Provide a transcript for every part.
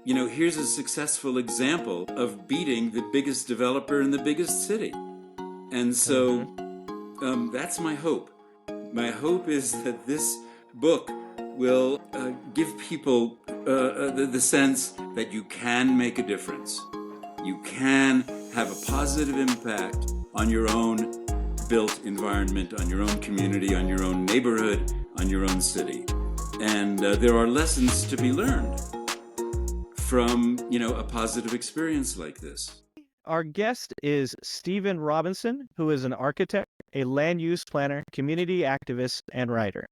here's a successful example of beating the biggest developer in the biggest city. And so that's my hope. My hope is that this book will give people the sense that you can make a difference. You can have a positive impact on your own built environment, on your own community, on your own neighborhood, on your own city. And there are lessons to be learned from, a positive experience like this. Our guest is Stephen Robinson, who is an architect, a land use planner, community activist, and writer.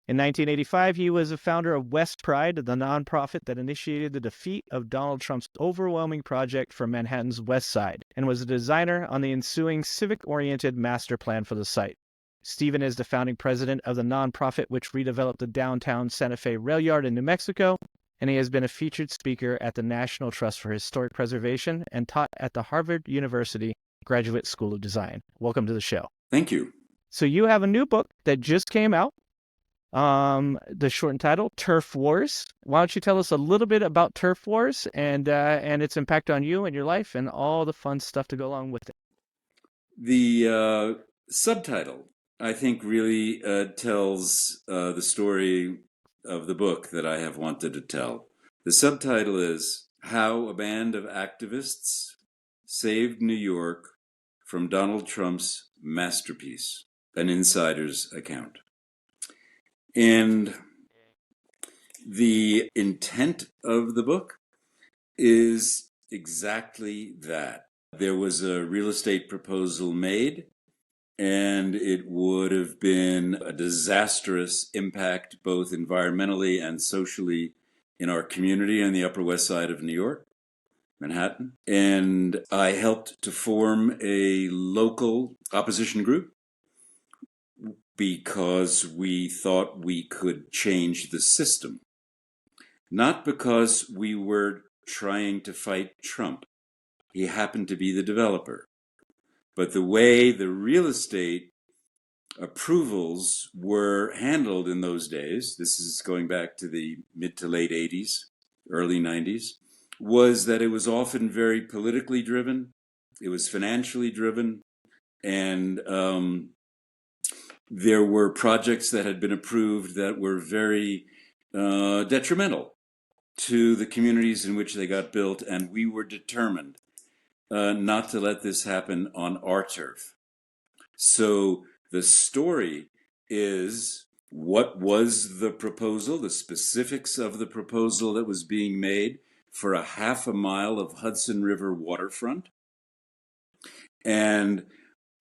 In 1985, he was the founder of West Pride, the nonprofit that initiated the defeat of Donald Trump's overwhelming project for Manhattan's West Side, and was a designer on the ensuing civic-oriented master plan for the site. Stephen is the founding president of the nonprofit which redeveloped the downtown Santa Fe rail yard in New Mexico, and he has been a featured speaker at the National Trust for Historic Preservation and taught at the Harvard University Graduate School of Design. Welcome to the show. Thank you. So you have a new book that just came out, the shortened title, Turf Wars. Why don't you tell us a little bit about Turf Wars and its impact on you and your life and all the fun stuff to go along with it? The subtitle, I think, really tells the story of the book that I have wanted to tell. The subtitle is How a Band of Activists Saved New York from Donald Trump's Masterpiece, an Insider's Account. And the intent of the book is exactly that. There was a real estate proposal made, and it would have been a disastrous impact both environmentally and socially in our community on the Upper West Side of New York, Manhattan. And I helped to form a local opposition group because we thought we could change the system, not because we were trying to fight Trump. He happened to be the developer. But the way the real estate approvals were handled in those days, this is going back to the mid to late 80s, early 90s, was that it was often very politically driven, it was financially driven, and there were projects that had been approved that were very detrimental to the communities in which they got built, and we were determined not to let this happen on our turf. So the story is, what was the proposal, the specifics of the proposal that was being made for a half a mile of Hudson River waterfront, and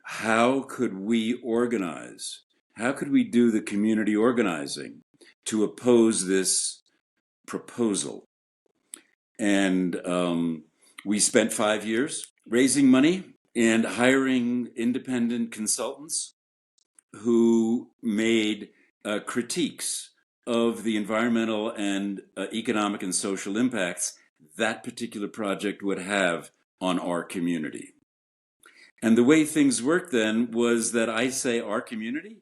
how could we organize? How could we do the community organizing to oppose this proposal? And we spent 5 years raising money and hiring independent consultants who made critiques of the environmental and economic and social impacts that particular project would have on our community. And the way things worked then was that I say our community,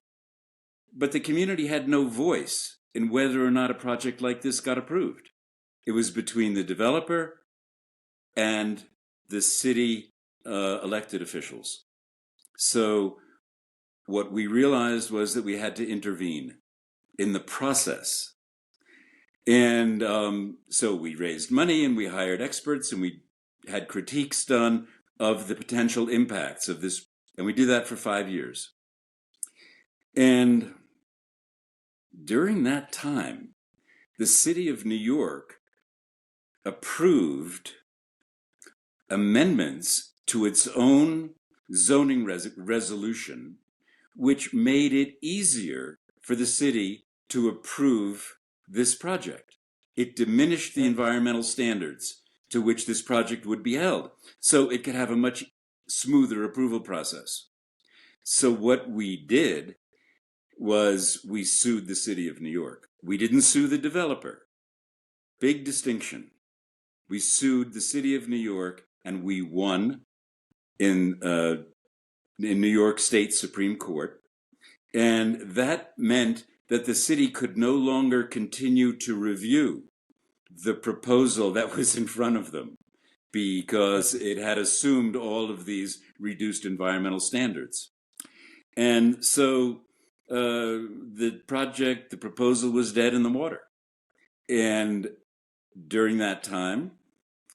but the community had no voice in whether or not a project like this got approved. It was between the developer and the city elected officials. So what we realized was that we had to intervene in the process. And so we raised money and we hired experts and we had critiques done of the potential impacts of this. And we did that for 5 years. And during that time, the city of New York approved amendments to its own zoning resolution, which made it easier for the city to approve this project. It diminished the environmental standards to which this project would be held, so it could have a much smoother approval process. So what we did was we sued the city of New York. We didn't sue the developer. Big distinction. We sued the city of New York, and we won in New York State Supreme Court. And that meant that the city could no longer continue to review the proposal that was in front of them because it had assumed all of these reduced environmental standards. And so the proposal was dead in the water. And during that time,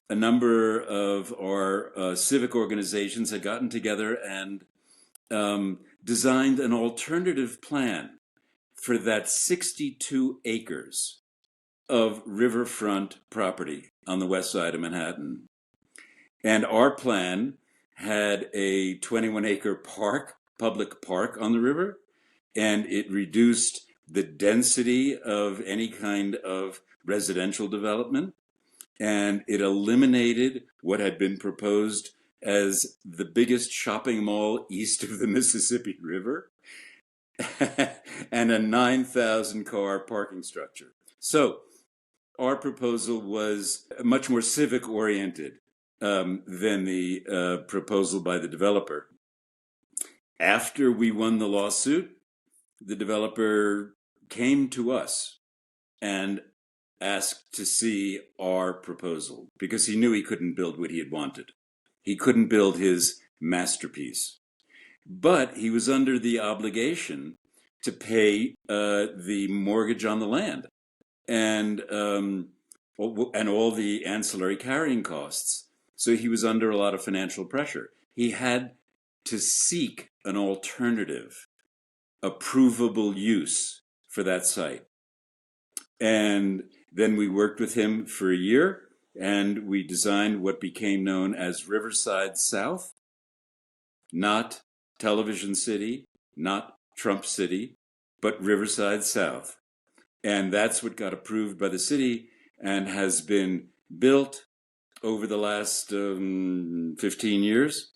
a number of our civic organizations had gotten together and designed an alternative plan for that 62 acres of riverfront property on the west side of Manhattan. And our plan had a 21-acre park, public park on the river, and it reduced the density of any kind of residential development, and it eliminated what had been proposed as the biggest shopping mall east of the Mississippi River and a 9,000 car parking structure. So our proposal was much more civic oriented than the proposal by the developer. After we won the lawsuit, the developer came to us and asked to see our proposal because he knew he couldn't build what he had wanted. He couldn't build his masterpiece. But he was under the obligation to pay the mortgage on the land and all the ancillary carrying costs. So he was under a lot of financial pressure. He had to seek an alternative, approvable use for that site. And then we worked with him for a year, and we designed what became known as Riverside South, not Television City, not Trump City, but Riverside South. And that's what got approved by the city and has been built over the last 15 years.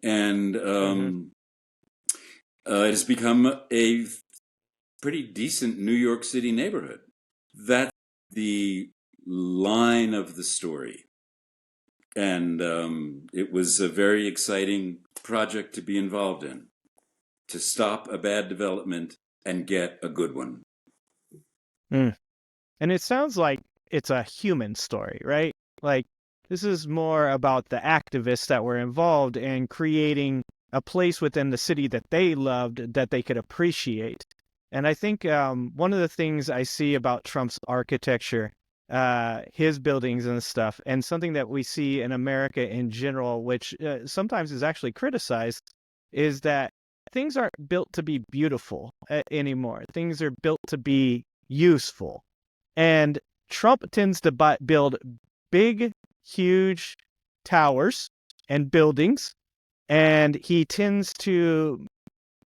And it has become a pretty decent New York City neighborhood. That's the line of the story. And it was a very exciting project to be involved in, to stop a bad development and get a good one. Mm. And it sounds like it's a human story, right? Like, this is more about the activists that were involved in creating a place within the city that they loved, that they could appreciate. And I think one of the things I see about Trump's architecture, his buildings and stuff, and something that we see in America in general, which sometimes is actually criticized, is that things aren't built to be beautiful anymore. Things are built to be useful. And Trump tends to build big, huge towers and buildings, and he tends to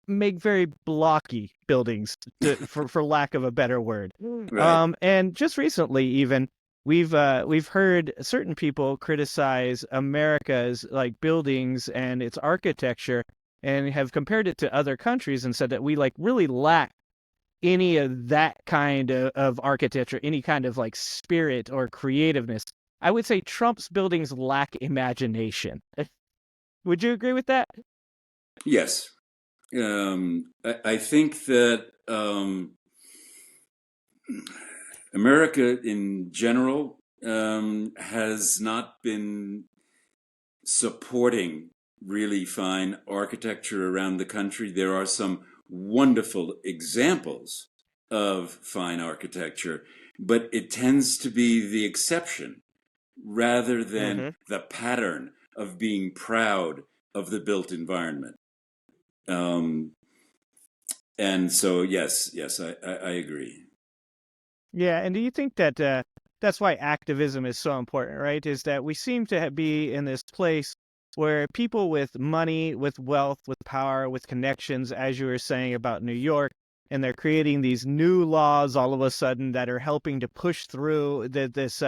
make very blocky buildings, for lack of a better word. Right. And just recently, even we've heard certain people criticize America's like buildings and its architecture, and have compared it to other countries and said that we like really lack any of that kind of architecture, any kind of like spirit or creativeness. I would say Trump's buildings lack imagination. Would you agree with that? Yes. I think that America in general has not been supporting really fine architecture around the country. There are some wonderful examples of fine architecture, but it tends to be the exception rather than the pattern of being proud of the built environment. And so, yes, I agree. Yeah, and do you think that that's why activism is so important, right? Is that we seem to be in this place where people with money, with wealth, with power, with connections, as you were saying about New York, and they're creating these new laws all of a sudden that are helping to push through this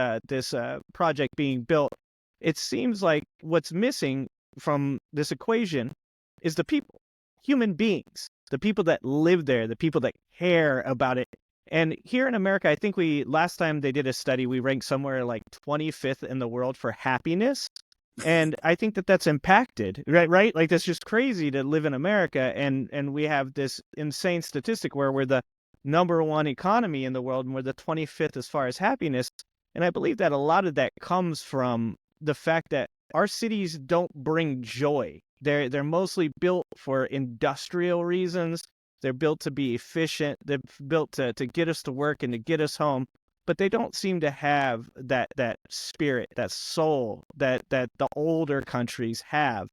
project being built. It seems like what's missing from this equation is the people, human beings, the people that live there, the people that care about it. And here in America, I think last time they did a study, we ranked somewhere like 25th in the world for happiness. And I think that that's impacted, right? Like, that's just crazy to live in America. And we have this insane statistic where we're the #1 economy in the world and we're the 25th as far as happiness. And I believe that a lot of that comes from the fact that our cities don't bring joy. They're mostly built for industrial reasons. They're built to be efficient. They're built to get us to work and to get us home. But they don't seem to have that spirit, that soul that the older countries have.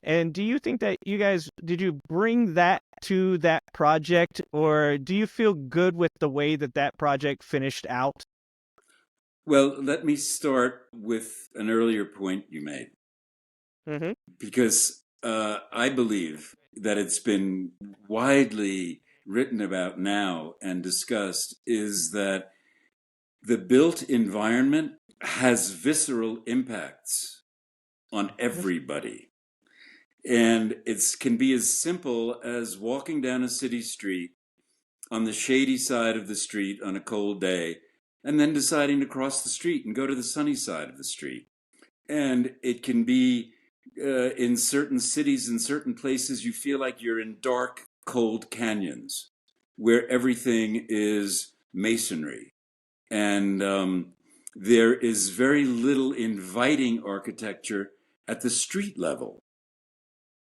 And do you think that did you bring that to that project, or do you feel good with the way that that project finished out? Well, let me start with an earlier point you made, Mm-hmm. because I believe that it's been widely written about now and discussed is that the built environment has visceral impacts on everybody. And it can be as simple as walking down a city street on the shady side of the street on a cold day, and then deciding to cross the street and go to the sunny side of the street. And it can be in certain cities, in certain places, you feel like you're in dark, cold canyons where everything is masonry. And there is very little inviting architecture at the street level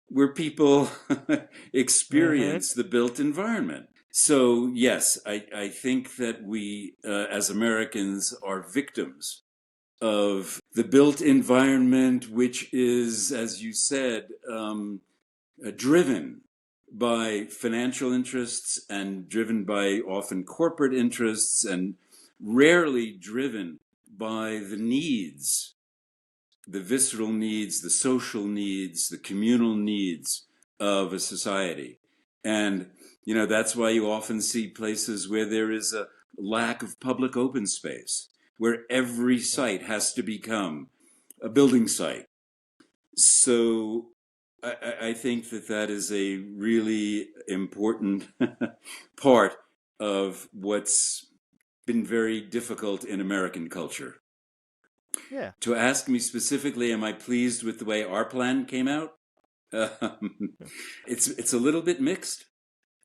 where people Mm-hmm. experience the built environment. So, yes, I think that we, as Americans, are victims of the built environment, which is, as you said, driven by financial interests and driven by often corporate interests and rarely driven by the needs, the visceral needs, the social needs, the communal needs of a society. And, that's why you often see places where there is a lack of public open space, where every site has to become a building site. So I think that that is a really important part of what's been very difficult in American culture. Yeah. To ask me specifically, am I pleased with the way our plan came out? It's a little bit mixed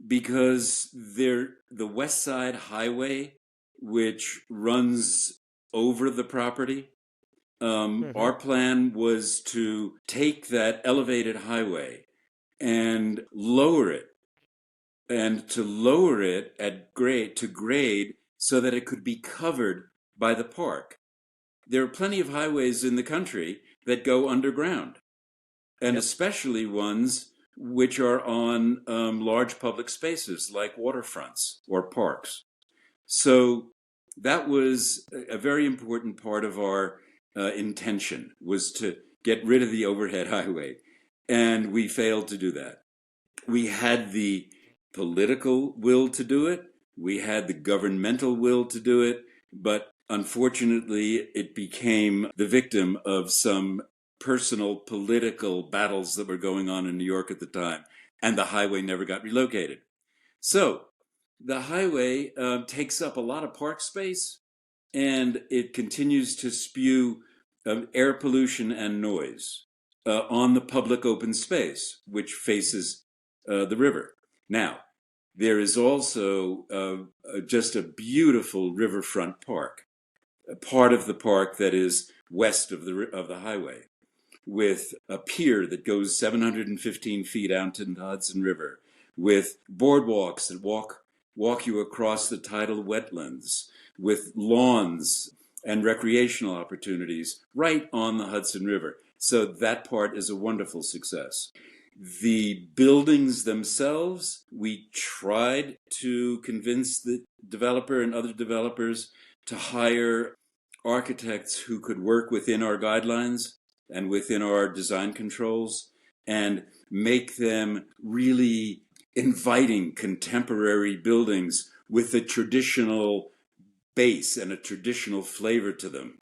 because the West Side Highway, which runs over the property, Mm-hmm. our plan was to take that elevated highway and lower it, and to lower it at grade so that it could be covered by the park. There are plenty of highways in the country that go underground, and Yep. especially ones which are on large public spaces like waterfronts or parks. So that was a very important part of our intention, was to get rid of the overhead highway, and we failed to do that. We had the political will to do it, we had the governmental will to do it, but unfortunately, it became the victim of some personal political battles that were going on in New York at the time, and the highway never got relocated. So the highway takes up a lot of park space, and it continues to spew air pollution and noise on the public open space, which faces the river. Now, there is also just a beautiful riverfront park, a part of the park that is west of the highway, with a pier that goes 715 feet out into the Hudson River, with boardwalks that walk you across the tidal wetlands, with lawns and recreational opportunities right on the Hudson River. So that part is a wonderful success. The buildings themselves, we tried to convince the developer and other developers to hire architects who could work within our guidelines and within our design controls and make them really inviting contemporary buildings with a traditional base and a traditional flavor to them.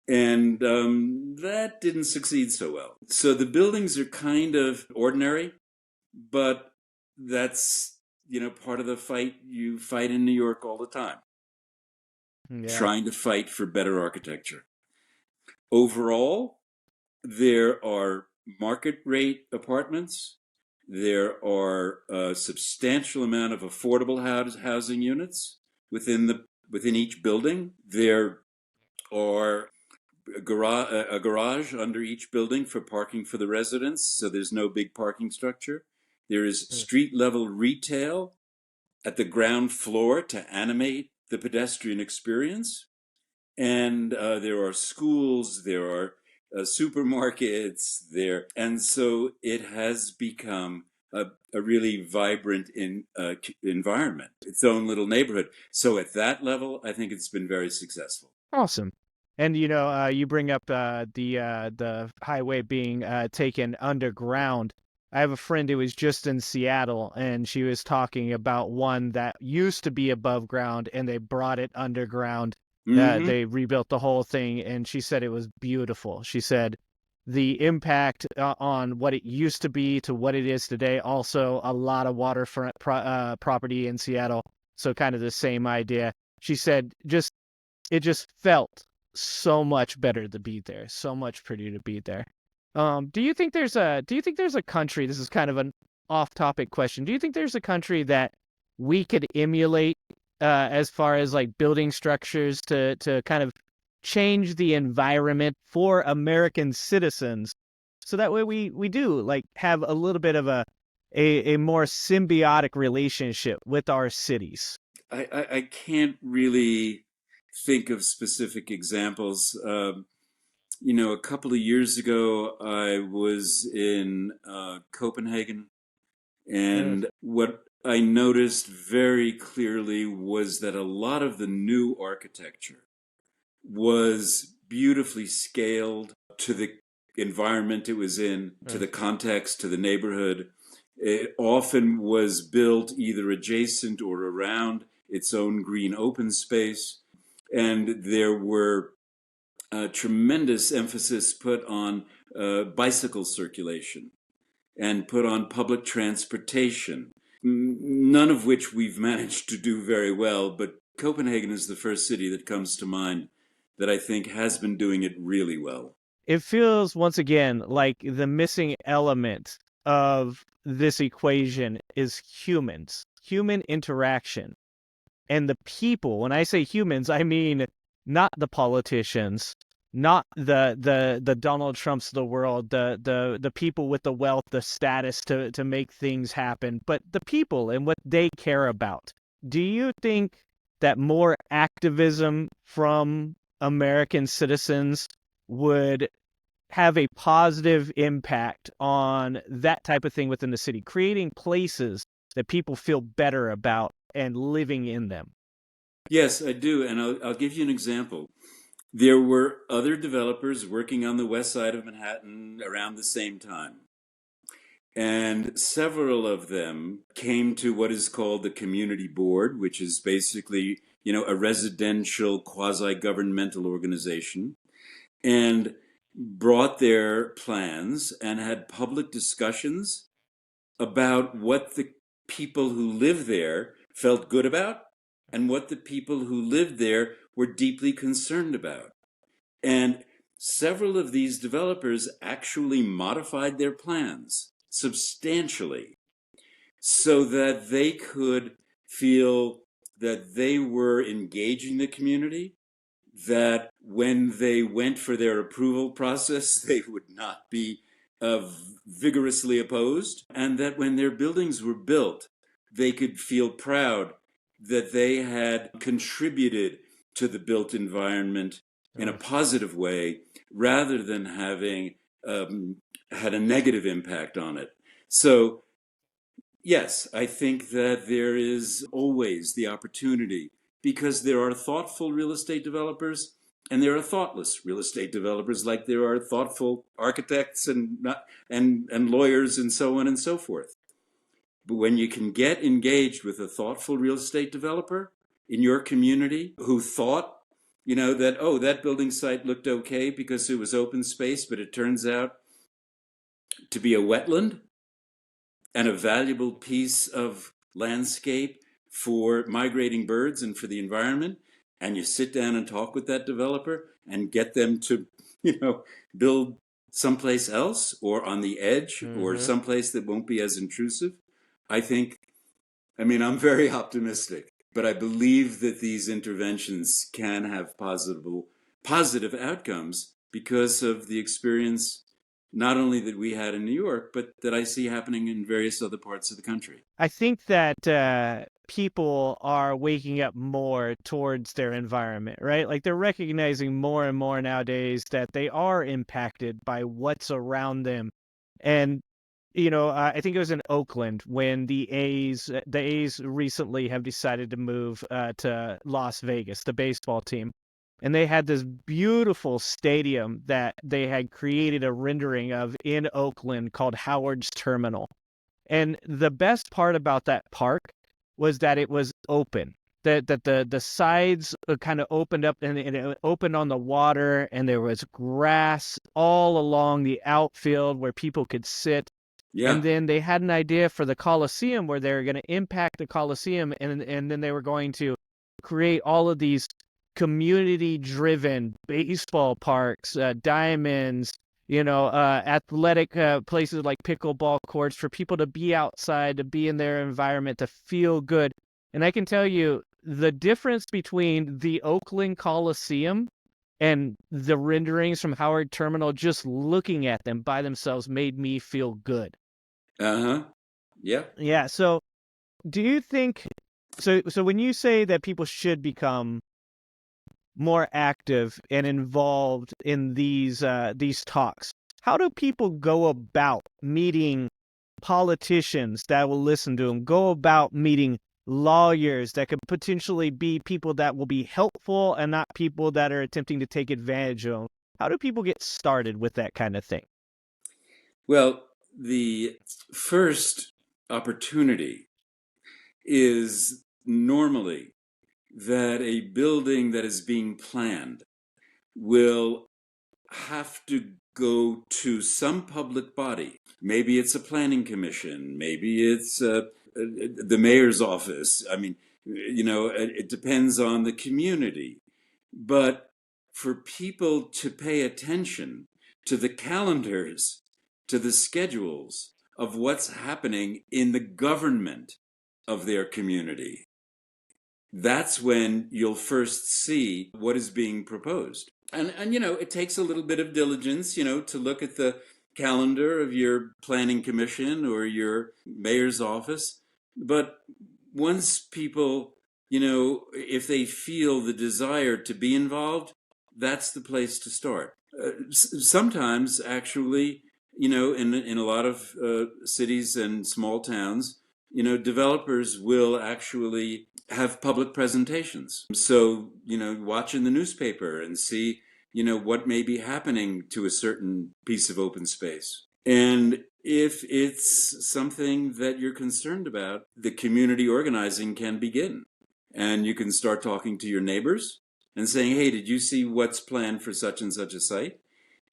And that didn't succeed so well. So the buildings are kind of ordinary, but that's, part of the fight you fight in New York all the time, Yeah. trying to fight for better architecture. Overall, there are market rate apartments. There are a substantial amount of affordable housing units within each building. There or a garage under each building for parking for the residents, so there's no big parking structure. There is street level retail at the ground floor to animate the pedestrian experience. And there are schools, there are supermarkets there. And so it has become a really vibrant environment, its own little neighborhood. So at that level, I think it's been very successful. Awesome. And you bring up the highway being taken underground. I have a friend who was just in Seattle, and she was talking about one that used to be above ground, and they brought it underground. Mm-hmm. They rebuilt the whole thing, and she said it was beautiful. She said the impact on what it used to be to what it is today. Also, a lot of waterfront property in Seattle, so kind of the same idea. She said it just felt so much better to be there, so much prettier to be there. Do you think there's a country, this is kind of an off-topic question, do you think there's a country that we could emulate as far as like building structures to kind of change the environment for American citizens, so that way we do like have a little bit of a more symbiotic relationship with our cities? I can't really think of specific examples. A couple of years ago, I was in Copenhagen, Mm. and what I noticed very clearly was that a lot of the new architecture was beautifully scaled to the environment it was in, to the context, to the neighborhood. It often was built either adjacent or around its own green open space. And there were tremendous emphasis put on bicycle circulation and put on public transportation, none of which we've managed to do very well. But Copenhagen is the first city that comes to mind that I think has been doing it really well. It feels once again like the missing element of this equation is human interaction. And the people, when I say humans, I mean not the politicians, not the Donald Trumps of the world, the people with the wealth, the status to make things happen, but the people and what they care about. Do you think that more activism from American citizens would have a positive impact on that type of thing within the city, creating places that people feel better about and living in them? Yes, I do. And I'll give you an example. There were other developers working on the west side of Manhattan around the same time. And several of them came to what is called the community board, which is basically, a residential quasi-governmental organization, and brought their plans and had public discussions about what the people who live there felt good about and what the people who lived there were deeply concerned about. And several of these developers actually modified their plans substantially so that they could feel that they were engaging the community, that when they went for their approval process, they would not be vigorously opposed, and that when their buildings were built, they could feel proud that they had contributed to the built environment in a positive way rather than having had a negative impact on it. So, yes, I think that there is always the opportunity because there are thoughtful real estate developers and there are thoughtless real estate developers, like there are thoughtful architects and lawyers and so on and so forth. But when you can get engaged with a thoughtful real estate developer in your community who thought, that, oh, that building site looked okay because it was open space, but it turns out to be a wetland and a valuable piece of landscape for migrating birds and for the environment, and you sit down and talk with that developer and get them to, build someplace else or on the edge or Mm-hmm. someplace that won't be as intrusive. I'm very optimistic, but I believe that these interventions can have positive outcomes because of the experience not only that we had in New York, but that I see happening in various other parts of the country. I think that people are waking up more towards their environment, right? Like they're recognizing more and more nowadays that they are impacted by what's around them. And I think it was in Oakland when the A's recently have decided to move to Las Vegas, the baseball team. And they had this beautiful stadium that they had created a rendering of in Oakland called Howard's Terminal. And the best part about that park was that it was open. That the sides kind of opened up and it opened on the water, and there was grass all along the outfield where people could sit. Yeah. And then they had an idea for the Coliseum where they were going to impact the Coliseum, and then they were going to create all of these community-driven baseball parks, diamonds, athletic places like pickleball courts for people to be outside, to be in their environment, to feel good. And I can tell you the difference between the Oakland Coliseum and the renderings from Howard Terminal, just looking at them by themselves made me feel good. Uh-huh. Yeah. Yeah. So do you think, so when you say that people should become more active and involved in these talks, how do people go about meeting politicians that will listen to them, go about meeting lawyers that could potentially be people that will be helpful and not people that are attempting to take advantage of them? How do people get started with that kind of thing? Well, the first opportunity is normally that a building that is being planned will have to go to some public body. Maybe it's a planning commission, maybe it's the mayor's office. I mean, it depends on the community. But for people to pay attention to the calendars, to the schedules of what's happening in the government of their community, that's when you'll first see what is being proposed. And it takes a little bit of diligence, to look at the calendar of your planning commission or your mayor's office. But once people, if they feel the desire to be involved, that's the place to start. Sometimes, actually, in a lot of cities and small towns, developers will actually have public presentations. So, watch in the newspaper and see, what may be happening to a certain piece of open space. And if it's something that you're concerned about, the community organizing can begin. And you can start talking to your neighbors and saying, hey, did you see what's planned for such and such a site?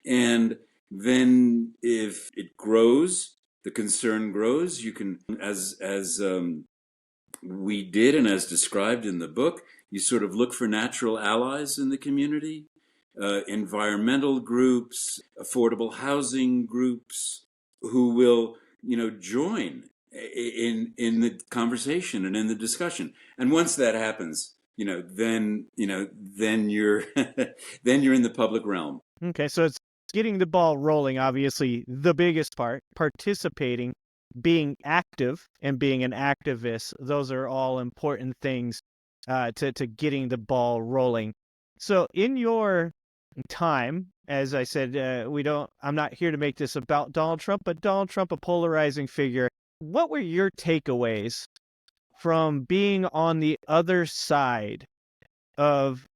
And then if it grows, the concern grows, you can, as we did and as described in the book, you sort of look for natural allies in the community, environmental groups, affordable housing groups who will, join in the conversation and in the discussion. And once that happens, then you're then you're in the public realm. Okay, so it's getting the ball rolling, obviously, the biggest part, participating, being active, and being an activist. Those are all important things to getting the ball rolling. So in your time, as I said, I'm not here to make this about Donald Trump, but Donald Trump, a polarizing figure. What were your takeaways from being on the other side of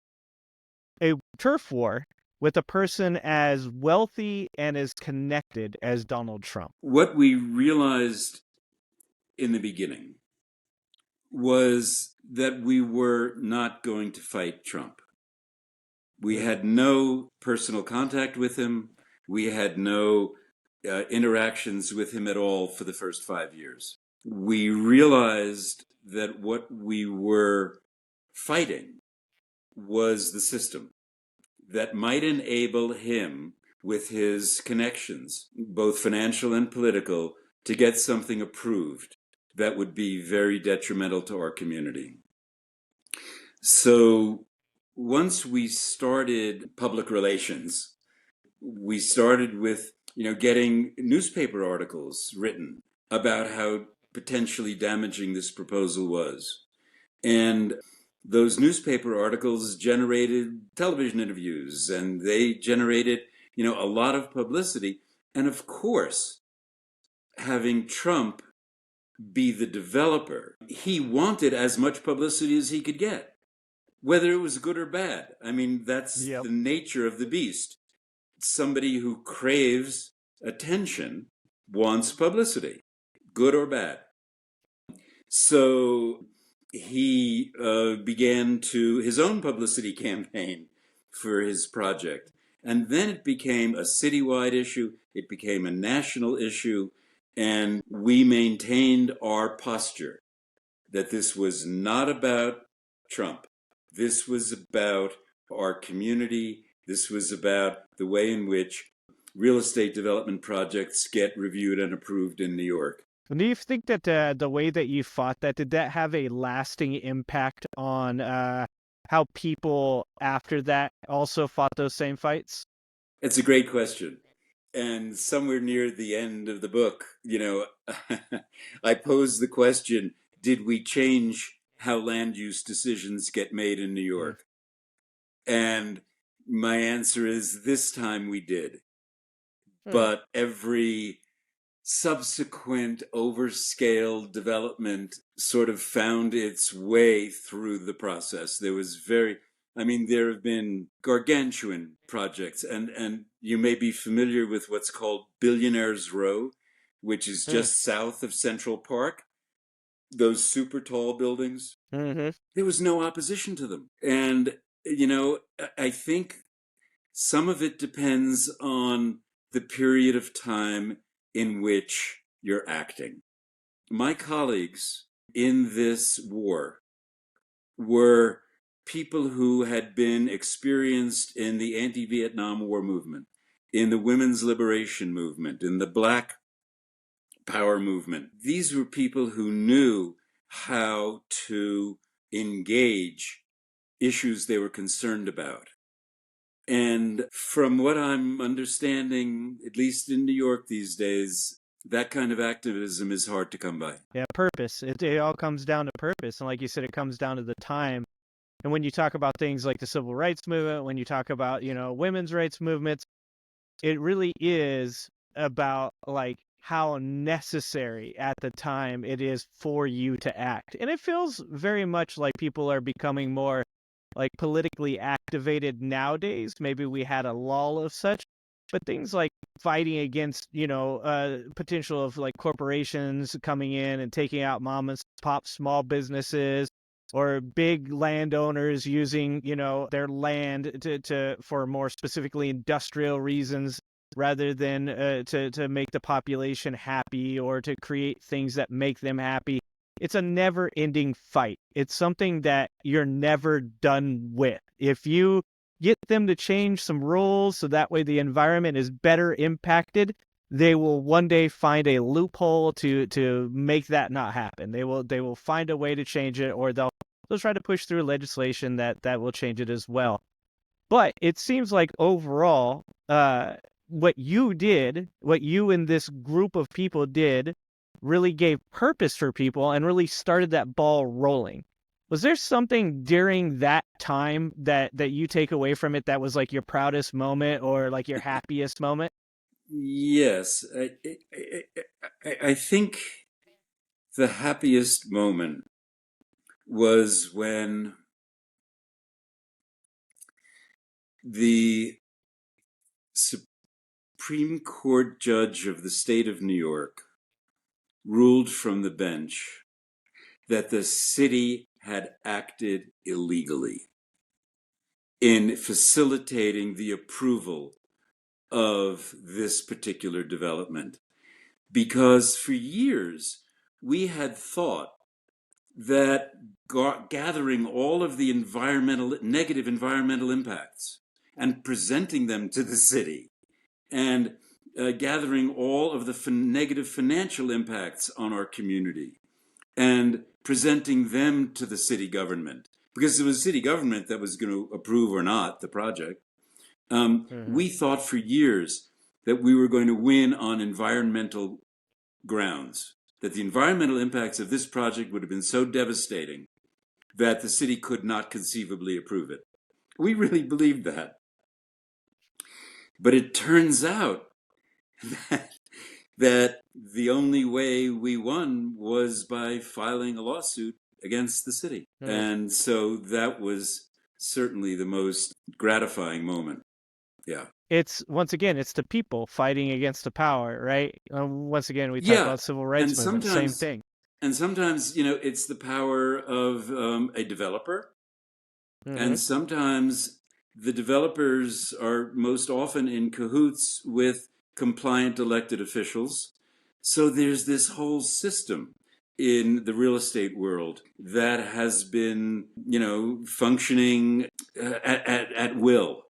a turf war with a person as wealthy and as connected as Donald Trump? What we realized in the beginning was that we were not going to fight Trump. We had no personal contact with him. We had no interactions with him at all for the first 5 years. We realized that what we were fighting was the system that might enable him, with his connections, both financial and political, to get something approved that would be very detrimental to our community. So once we started public relations, we started with, getting newspaper articles written about how potentially damaging this proposal was. And those newspaper articles generated television interviews, and they generated, a lot of publicity. And of course, having Trump be the developer, he wanted as much publicity as he could get, whether it was good or bad. I mean, that's Yep. the nature of the beast. Somebody who craves attention wants publicity, good or bad. So he began his own publicity campaign for his project. And then it became a citywide issue, it became a national issue, and we maintained our posture that this was not about Trump. This was about our community. This was about the way in which real estate development projects get reviewed and approved in New York. Do you think that the way that you fought that, did that have a lasting impact on how people after that also fought those same fights? It's a great question. And somewhere near the end of the book, I posed the question, did we change how land use decisions get made in New York? And my answer is this time we did. But every subsequent overscale development sort of found its way through the process. There have been gargantuan projects, and you may be familiar with what's called Billionaires Row, which is just south of Central Park. Those super tall buildings. Mm-hmm. There was no opposition to them. And, I think some of it depends on the period of time in which you're acting. My colleagues in this war were people who had been experienced in the anti-Vietnam War movement, in the women's liberation movement, in the Black Power movement. These were people who knew how to engage issues they were concerned about. And from what I'm understanding, at least in New York these days, that kind of activism is hard to come by. Yeah, purpose. It all comes down to purpose. And like you said, it comes down to the time. And when you talk about things like the civil rights movement, when you talk about, women's rights movements, it really is about like how necessary at the time it is for you to act. And it feels very much like people are becoming more like politically activated nowadays. Maybe we had a lull of such, but things like fighting against, potential of like corporations coming in and taking out mom and pop small businesses, or big landowners using, their land to for more specifically industrial reasons rather than to make the population happy or to create things that make them happy. It's a never-ending fight. It's something that you're never done with. If you get them to change some rules so that way the environment is better impacted, they will one day find a loophole to make that not happen. They will find a way to change it, or they'll try to push through legislation that will change it as well. But it seems like overall, what you and this group of people did, really gave purpose for people and really started that ball rolling. Was there something during that time that you take away from it that was like your proudest moment or like your happiest moment? Yes, I think the happiest moment was when the Supreme Court judge of the state of New York ruled from the bench that the city had acted illegally in facilitating the approval of this particular development. Because for years, we had thought that gathering all of the negative environmental impacts and presenting them to the city, and gathering all of the negative financial impacts on our community and presenting them to the city government, because it was city government that was going to approve or not the project. Mm-hmm. We thought for years that we were going to win on environmental grounds, that the environmental impacts of this project would have been so devastating that the city could not conceivably approve it. We really believed that. But it turns out that, that the only way we won was by filing a lawsuit against the city. Mm. And so that was certainly the most gratifying moment. Yeah. It's once again, it's the people fighting against the power, right? Once again, we talk Yeah. about civil And rights movement, same sometimes, thing. and sometimes, it's the power of a developer. Mm-hmm. And sometimes the developers are most often in cahoots with compliant elected officials. So there's this whole system in the real estate world that has been, functioning at will.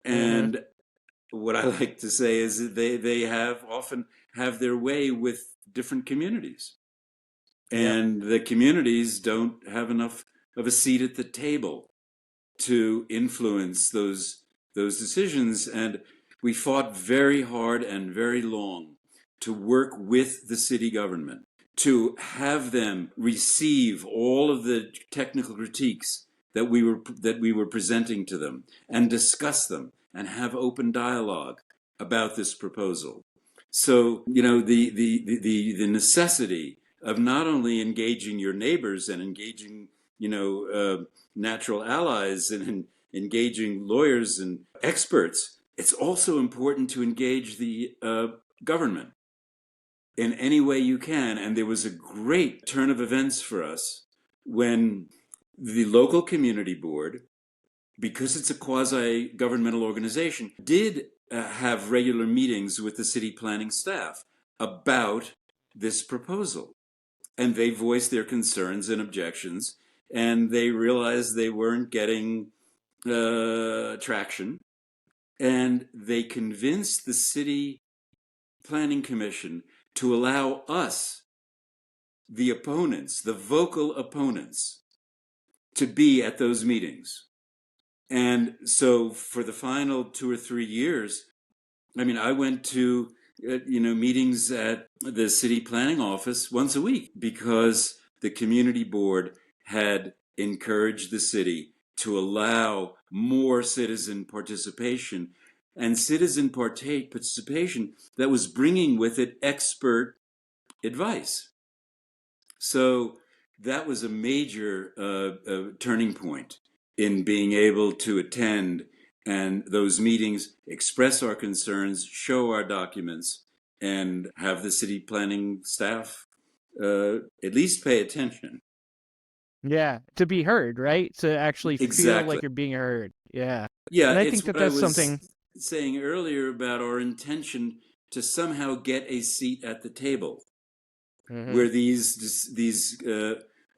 Mm-hmm. And what I like to say is that they have often have their way with different communities. Yep. And the communities don't have enough of a seat at the table to influence those decisions. And we fought very hard and very long to work with the city government, to have them receive all of the technical critiques that we were presenting to them, and discuss them and have open dialogue about this proposal. So, the necessity of not only engaging your neighbors and engaging, natural allies and engaging lawyers and experts, it's also important to engage the government in any way you can. And there was a great turn of events for us when the local community board, because it's a quasi-governmental organization, did have regular meetings with the city planning staff about this proposal. And they voiced their concerns and objections, and they realized they weren't getting traction. And they convinced the city planning commission to allow us, the opponents, the vocal opponents, to be at those meetings. And so for the final 2 or 3 years, I went to meetings at the city planning office once a week, because the community board had encouraged the city to allow more citizen participation, and citizen participation that was bringing with it expert advice. So that was a major turning point in being able to attend and those meetings, express our concerns, show our documents, and have the city planning staff at least pay attention. Yeah, to be heard, right? To actually feel Exactly. like you're being heard. Yeah. Yeah, And I it's think that what I that's was something. saying earlier about our intention to somehow get a seat at the table, Mm-hmm. where these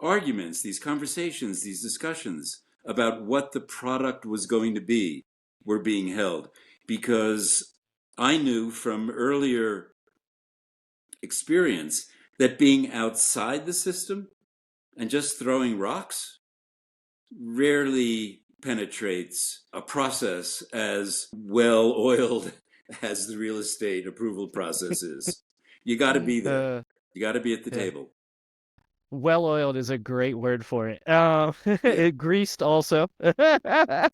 arguments, these conversations, these discussions about what the product was going to be were being held. Because I knew from earlier experience that being outside the system and just throwing rocks rarely penetrates a process as well oiled as the real estate approval process is. You got to be there. Uh, You got to be at the yeah. table. Well-oiled is a great word for it. Yeah. Greased also. I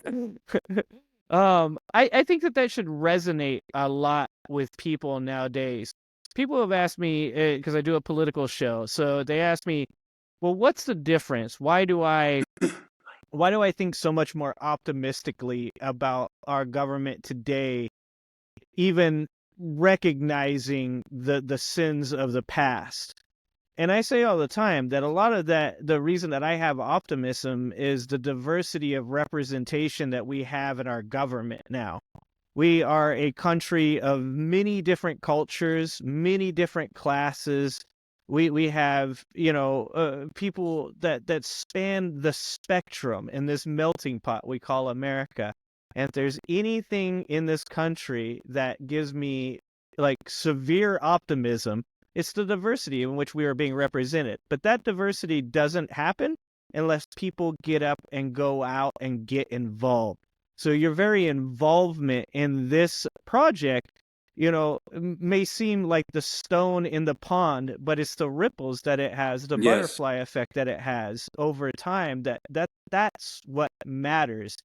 think that should resonate a lot with people nowadays. People have asked me, because I do a political show, so they ask me, well, what's the difference? Why do I think so much more optimistically about our government today, even recognizing the sins of the past? And I say all the time that a lot of the reason that I have optimism is the diversity of representation that we have in our government now. We are a country of many different cultures, many different classes. We have, people that span the spectrum in this melting pot we call America. And if there's anything in this country that gives me like severe optimism, it's the diversity in which we are being represented. But that diversity doesn't happen unless people get up and go out and get involved. So your very involvement in this project, may seem like the stone in the pond, but it's the ripples that it has, the Yes. butterfly effect that it has over time. That's what matters,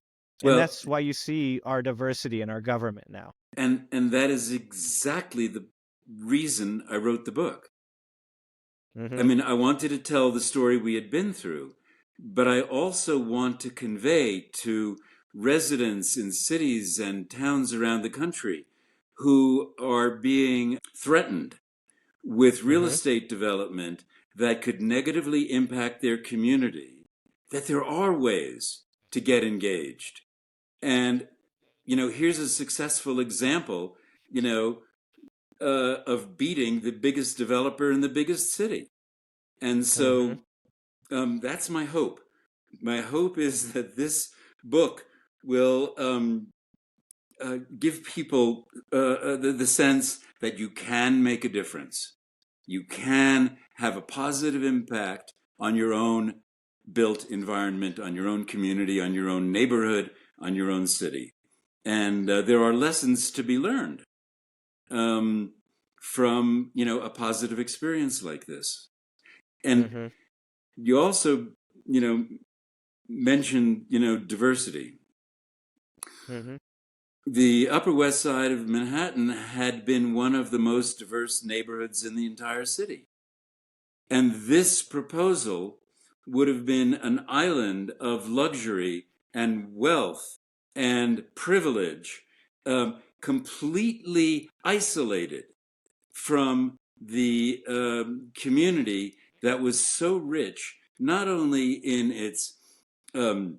and Well, that's why you see our diversity in our government now. and that is exactly the reason I wrote the book. I Mm-hmm. mean, I wanted to tell the story we had been through, but I also want to convey to residents in cities and towns around the country who are being threatened with real Mm-hmm. estate development that could negatively impact their community, that there are ways to get engaged. And, here's a successful example, of beating the biggest developer in the biggest city. And Mm-hmm. so that's my hope. My hope is that this book will give people the sense that you can make a difference. You can have a positive impact on your own built environment, on your own community, on your own neighborhood, on your own city. And there are lessons to be learned from, a positive experience like this. And Mm-hmm. you also, you know, mentioned, diversity. Mm-hmm. The Upper West Side of Manhattan had been one of the most diverse neighborhoods in the entire city. And this proposal would have been an island of luxury and wealth and privilege, completely isolated from the community that was so rich, not only in its um,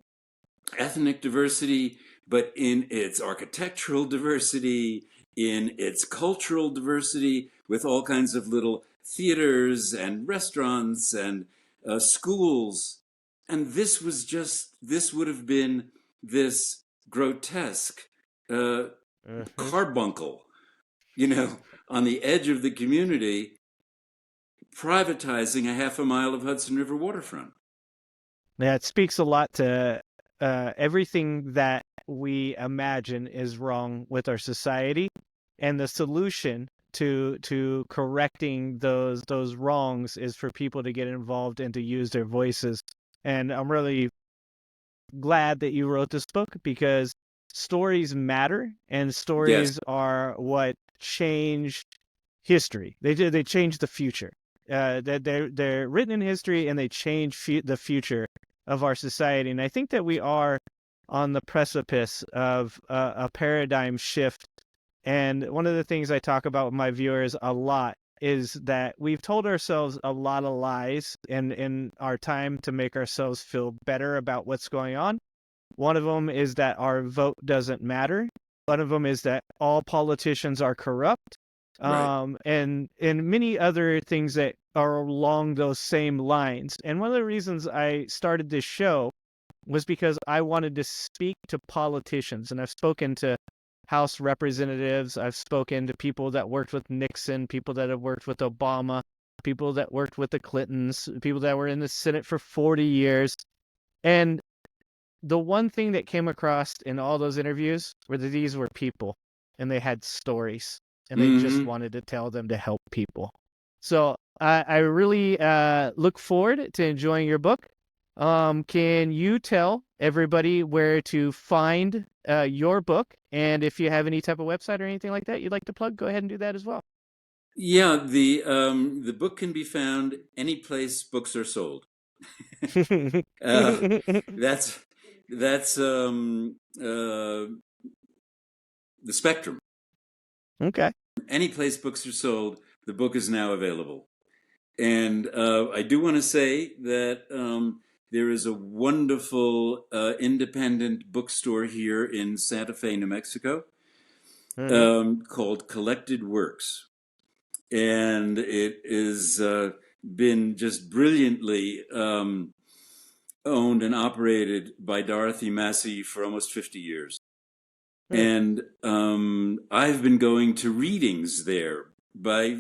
ethnic diversity, but in its architectural diversity, in its cultural diversity, with all kinds of little theaters and restaurants and schools. And this would have been this grotesque uh, Mm-hmm. carbuncle, you know, on the edge of the community, privatizing a half a mile of Hudson River waterfront. Yeah, it speaks a lot to everything that we imagine is wrong with our society, and the solution to correcting those wrongs is for people to get involved and to use their voices. And I'm really glad that you wrote this book, because stories matter, and Yes, stories are what change history. They change the future. They're written in history, and they change the future of our society. And I think that we are on the precipice of a paradigm shift. And one of the things I talk about with my viewers a lot is that we've told ourselves a lot of lies in our time to make ourselves feel better about what's going on. One of them is that our vote doesn't matter. One of them is that all politicians are corrupt. right. And many other things that are along those same lines. And one of the reasons I started this show was because I wanted to speak to politicians. And I've spoken to House representatives, I've spoken to people that worked with Nixon, people that have worked with Obama, people that worked with the Clintons, people that were in the Senate for 40 years. And the one thing that came across in all those interviews were that these were people, and they had stories, and they just Mm-hmm. wanted to tell them to help people. So I really look forward to enjoying your book. Can you tell everybody where to find your book? And if you have any type of website or anything like that you'd like to plug, go ahead and do that as well. Yeah, the book can be found any place books are sold. uh, that's that's the spectrum. Okay. Any place books are sold, the book is now available. And I do want to say that there is a wonderful independent bookstore here in Santa Fe, New Mexico, Mm-hmm. called Collected Works. And it is been just brilliantly owned and operated by Dorothy Massey for almost 50 years. And I've been going to readings there by,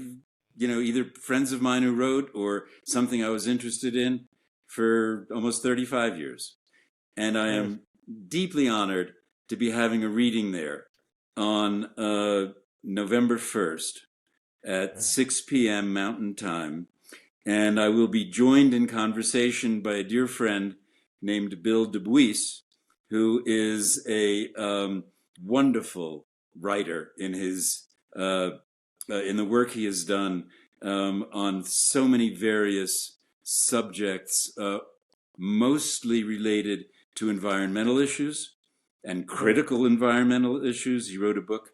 either friends of mine who wrote or something I was interested in for almost 35 years. And I am deeply honored to be having a reading there on November 1st at 6 p.m. Mountain Time. And I will be joined in conversation by a dear friend named Bill Dubuis, who is a wonderful writer in his in the work he has done on so many various subjects, mostly related to environmental issues and critical environmental issues. He wrote a book,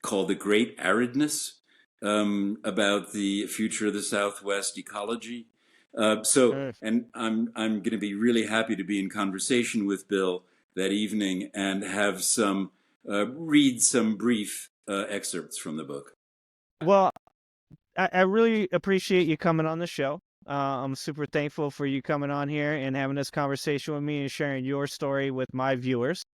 called The Great Aridness, about the future of the Southwest ecology. And I'm going to be really happy to be in conversation with Bill that evening and have read some brief excerpts from the book. Well, I really appreciate you coming on the show. I'm super thankful for you coming on here and having this conversation with me and sharing your story with my viewers.